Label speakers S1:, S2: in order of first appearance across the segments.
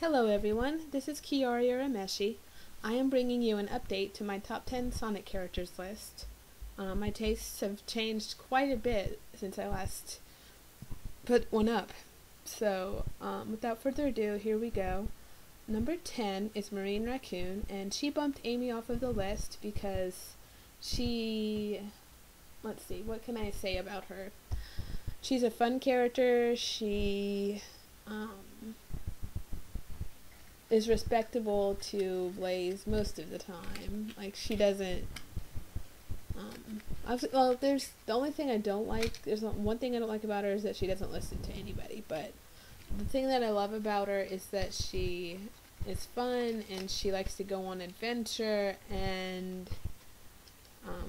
S1: Hello everyone, this is Kiari Urameshi. I am bringing you an update to my top 10 Sonic characters list. My tastes have changed quite a bit since I last put one up. So, without further ado, here we go. Number 10 is Marine Raccoon, and she bumped Amy off of the list because let's see, what can I say about her? She's a fun character, she, is respectable to Blaze most of the time. Like, she doesn't, there's the only thing I don't like, there's one thing I don't like about her is that she doesn't listen to anybody, but the thing that I love about her is that she is fun and she likes to go on adventure, and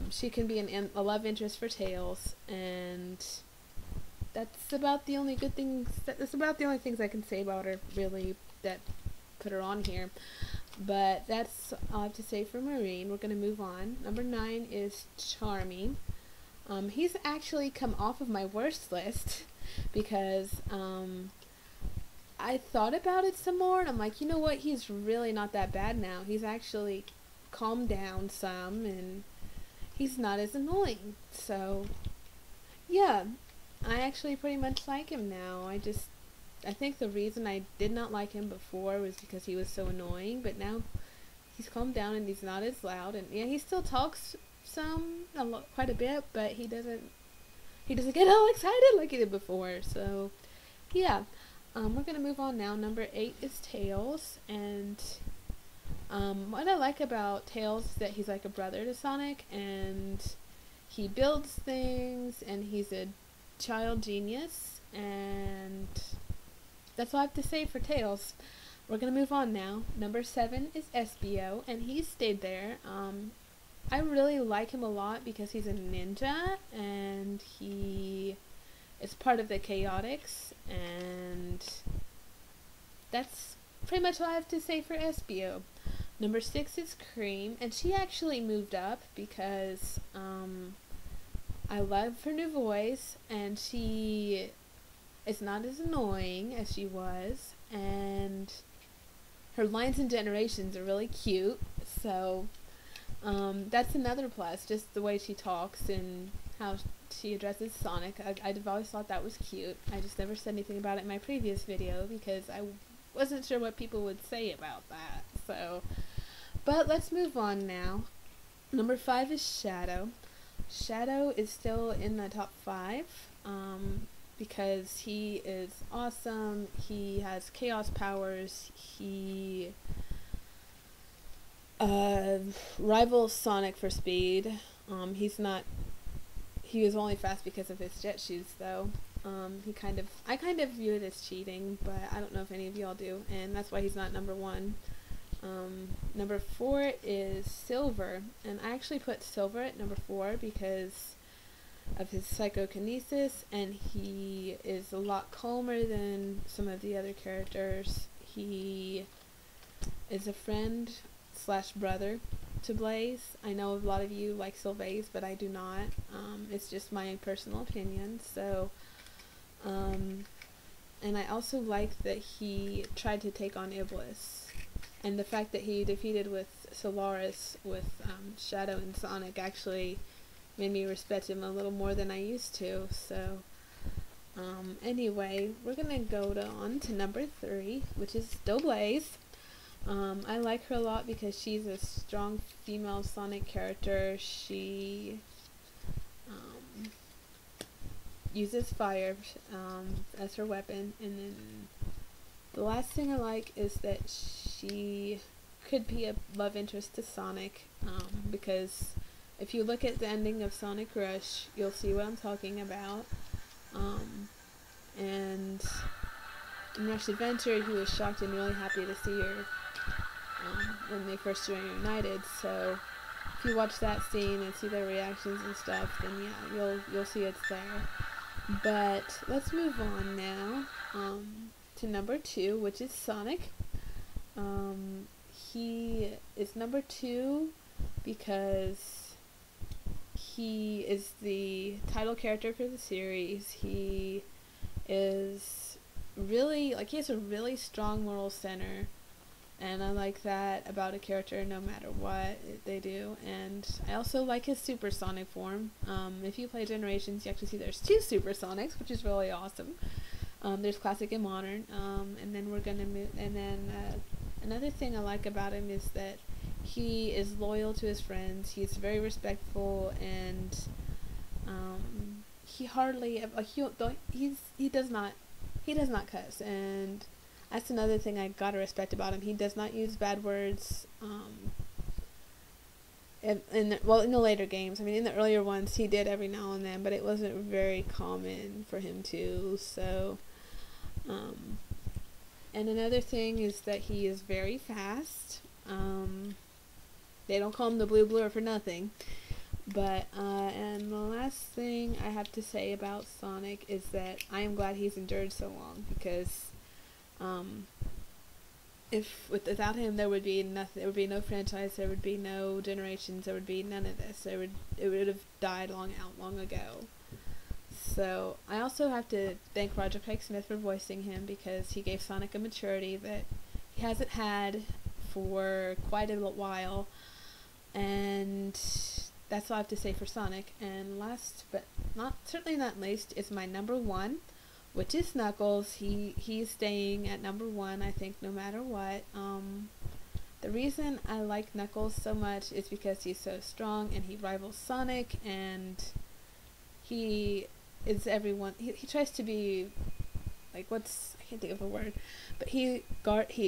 S1: she can be a love interest for Tails, and that's about the only things I can say about her, really, that put her on here. But that's all I have to say for Marine. We're going to move on. Number 9 is Charming. He's actually come off of my worst list because I thought about it some more, and I'm like, you know what, he's really not that bad now. He's actually calmed down some, and he's not as annoying. So, yeah, I actually pretty much like him now. I think the reason I did not like him before was because he was so annoying, but now he's calmed down and he's not as loud, and yeah, he still talks quite a bit, but he doesn't get all excited like he did before. So, yeah. We're gonna move on now. Number 8 is Tails, and what I like about Tails is that he's like a brother to Sonic, and he builds things, and he's a child genius, and that's all I have to say for Tails. We're gonna move on now. Number 7 is SBO, and he stayed there. I really like him a lot because he's a ninja, and he is part of the Chaotix, and that's pretty much all I have to say for SBO. Number 6 is Cream, and she actually moved up because I love her new voice, and she is not as annoying as she was, and her lines and generations are really cute. So that's another plus, just the way she talks and how she addresses Sonic. I've always thought that was cute. I just never said anything about it in my previous video because I wasn't sure what people would say about that. So, but let's move on now. Number 5 is Shadow. Shadow is still in the top 5 because he is awesome. He has chaos powers. He rivals Sonic for speed. He was only fast because of his jet shoes, though. I kind of view it as cheating, but I don't know if any of y'all do, and that's why he's not number 1. Number 4 is Silver, and I actually put Silver at number 4 because of his psychokinesis, and he is a lot calmer than some of the other characters. He is a friend / brother to Blaze. I know a lot of you like Sylvaise, but I do not. It's just my personal opinion. So, and I also like that he tried to take on Iblis, and the fact that he defeated with Solaris with Shadow and Sonic actually made me respect him a little more than I used to. So, anyway, we're gonna go on to number 3, which is still Blaze. I like her a lot because she's a strong female Sonic character. She uses fire as her weapon, and then the last thing I like is that she could be a love interest to Sonic, because if you look at the ending of Sonic Rush, you'll see what I'm talking about. And in Rush Adventure, he was shocked and really happy to see her when they first reunited. So if you watch that scene and see their reactions and stuff, then yeah, you'll see it's there. But let's move on now to number 2, which is Sonic. He is number 2 because he is the title character for the series. He is really, like, he has a really strong moral center, and I like that about a character no matter what they do. And I also like his supersonic form. If you play Generations, you actually see there's two supersonics, which is really awesome. There's classic and modern, and then we're gonna move. And then another thing I like about him is that he is loyal to his friends. He's very respectful, and he hardly like he does not cuss, and that's another thing I gotta respect about him. He does not use bad words. In the later games, I mean, in the earlier ones, he did every now and then, but it wasn't very common for him to. So, and another thing is that he is very fast. They don't call him the Blue Blur for nothing. But, and the last thing I have to say about Sonic is that I am glad he's endured so long, because, without him there would be nothing, there would be no franchise, there would be no Generations, there would be none of this. It would have died long ago. So, I also have to thank Roger Craig Smith for voicing him, because he gave Sonic a maturity that he hasn't had for quite a while, and that's all I have to say for Sonic. And last but certainly not least is my number one, which is Knuckles. He's staying at number one, I think, no matter what. The reason I like Knuckles so much is because he's so strong, and he rivals Sonic, and he is everyone. He tries to be like, I can't think of a word, but he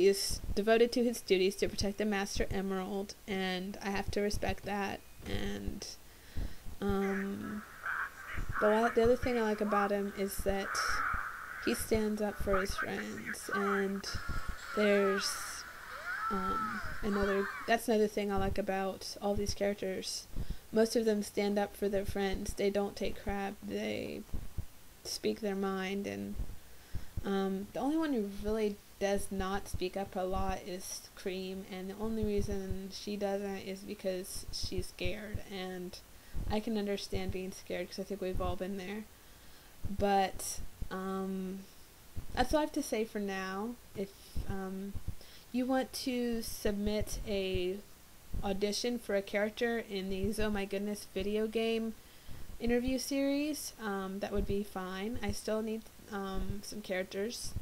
S1: is devoted to his duties to protect the Master Emerald, and I have to respect that. And the other thing I like about him is that he stands up for his friends, and there's that's another thing I like about all these characters. Most of them stand up for their friends. They don't take crap. They speak their mind, and the only one who really does not speak up a lot is Cream, and the only reason she doesn't is because she's scared, and I can understand being scared, because I think we've all been there. But that's all I have to say for now. If you want to submit a audition for a character in the Oh My Goodness video game interview series, that would be fine. I still need some characters.